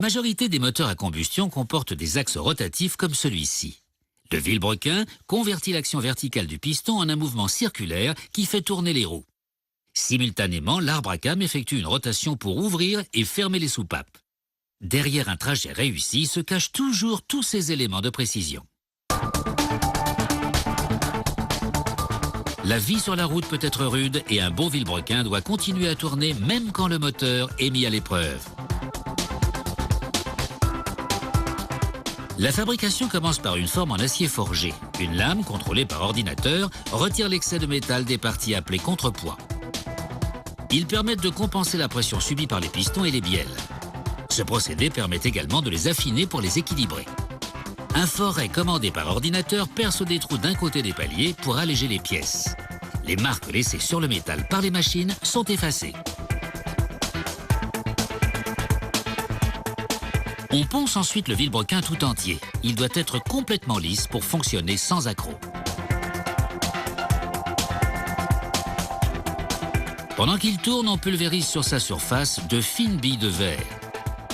La majorité des moteurs à combustion comportent des axes rotatifs comme celui-ci. Le vilebrequin convertit l'action verticale du piston en un mouvement circulaire qui fait tourner les roues. Simultanément, l'arbre à cames effectue une rotation pour ouvrir et fermer les soupapes. Derrière un trajet réussi se cachent toujours tous ces éléments de précision. La vie sur la route peut être rude et un bon vilebrequin doit continuer à tourner même quand le moteur est mis à l'épreuve. La fabrication commence par une forme en acier forgé. Une lame, contrôlée par ordinateur, retire l'excès de métal des parties appelées contrepoids. Ils permettent de compenser la pression subie par les pistons et les bielles. Ce procédé permet également de les affiner pour les équilibrer. Un forêt commandé par ordinateur perce des trous d'un côté des paliers pour alléger les pièces. Les marques laissées sur le métal par les machines sont effacées. On ponce ensuite le vilebrequin tout entier. Il doit être complètement lisse pour fonctionner sans accroc. Pendant qu'il tourne, on pulvérise sur sa surface de fines billes de verre.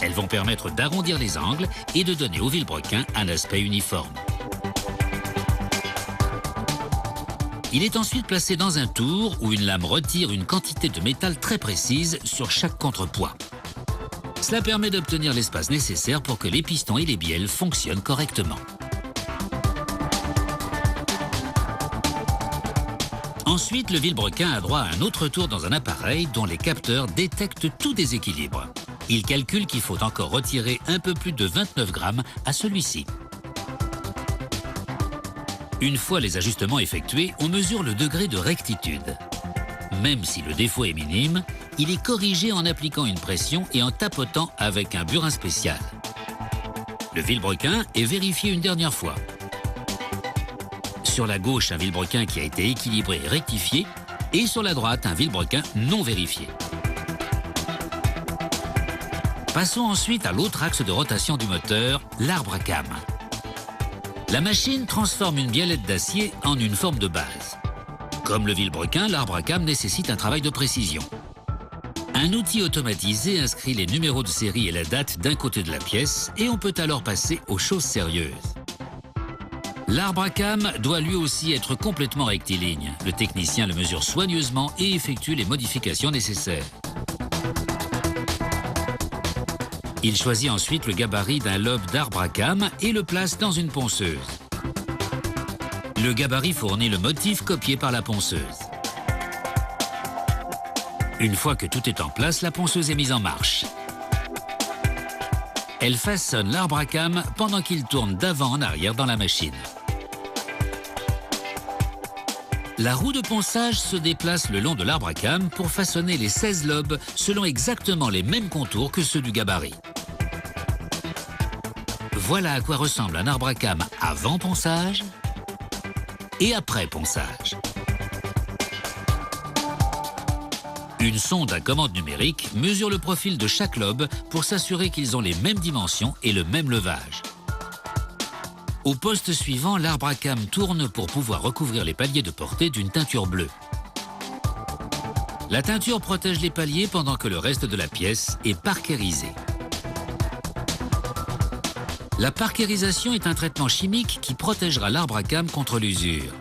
Elles vont permettre d'arrondir les angles et de donner au vilebrequin un aspect uniforme. Il est ensuite placé dans un tour où une lame retire une quantité de métal très précise sur chaque contrepoids. Cela permet d'obtenir l'espace nécessaire pour que les pistons et les bielles fonctionnent correctement. Ensuite, le vilebrequin a droit à un autre tour dans un appareil dont les capteurs détectent tout déséquilibre. Il calcule qu'il faut encore retirer un peu plus de 29 grammes à celui-ci. Une fois les ajustements effectués, on mesure le degré de rectitude. Même si le défaut est minime, il est corrigé en appliquant une pression et en tapotant avec un burin spécial. Le vilebrequin est vérifié une dernière fois. Sur la gauche, un vilebrequin qui a été équilibré et rectifié, et sur la droite, un vilebrequin non vérifié. Passons ensuite à l'autre axe de rotation du moteur, l'arbre à cames. La machine transforme une biellette d'acier en une forme de base. Comme le vilebrequin, l'arbre à cames nécessite un travail de précision. Un outil automatisé inscrit les numéros de série et la date d'un côté de la pièce et on peut alors passer aux choses sérieuses. L'arbre à cames doit lui aussi être complètement rectiligne. Le technicien le mesure soigneusement et effectue les modifications nécessaires. Il choisit ensuite le gabarit d'un lobe d'arbre à cames et le place dans une ponceuse. Le gabarit fournit le motif copié par la ponceuse. Une fois que tout est en place, la ponceuse est mise en marche. Elle façonne l'arbre à cames pendant qu'il tourne d'avant en arrière dans la machine. La roue de ponçage se déplace le long de l'arbre à cames pour façonner les 16 lobes selon exactement les mêmes contours que ceux du gabarit. Voilà à quoi ressemble un arbre à cames avant ponçage et après ponçage. Une sonde à commande numérique mesure le profil de chaque lobe pour s'assurer qu'ils ont les mêmes dimensions et le même levage. Au poste suivant, l'arbre à cames tourne pour pouvoir recouvrir les paliers de portée d'une teinture bleue. La teinture protège les paliers pendant que le reste de la pièce est parkérisé. La parkérisation est un traitement chimique qui protégera l'arbre à cames contre l'usure.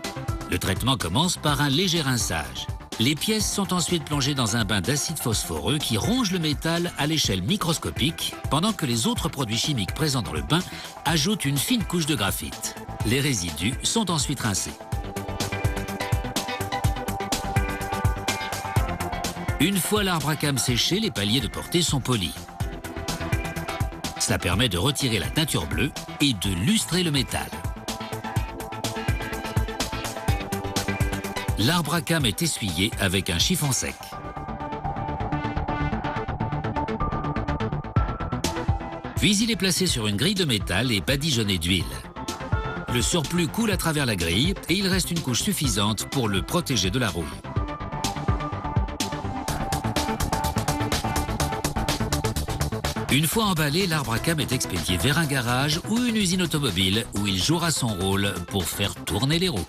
Le traitement commence par un léger rinçage. Les pièces sont ensuite plongées dans un bain d'acide phosphoreux qui ronge le métal à l'échelle microscopique, pendant que les autres produits chimiques présents dans le bain ajoutent une fine couche de graphite. Les résidus sont ensuite rincés. Une fois l'arbre à cames séché, les paliers de portée sont polis. Cela permet de retirer la teinture bleue et de lustrer le métal. L'arbre à cames est essuyé avec un chiffon sec. Puis il est placé sur une grille de métal et badigeonné d'huile. Le surplus coule à travers la grille et il reste une couche suffisante pour le protéger de la rouille. Une fois emballé, l'arbre à cames est expédié vers un garage ou une usine automobile où il jouera son rôle pour faire tourner les roues.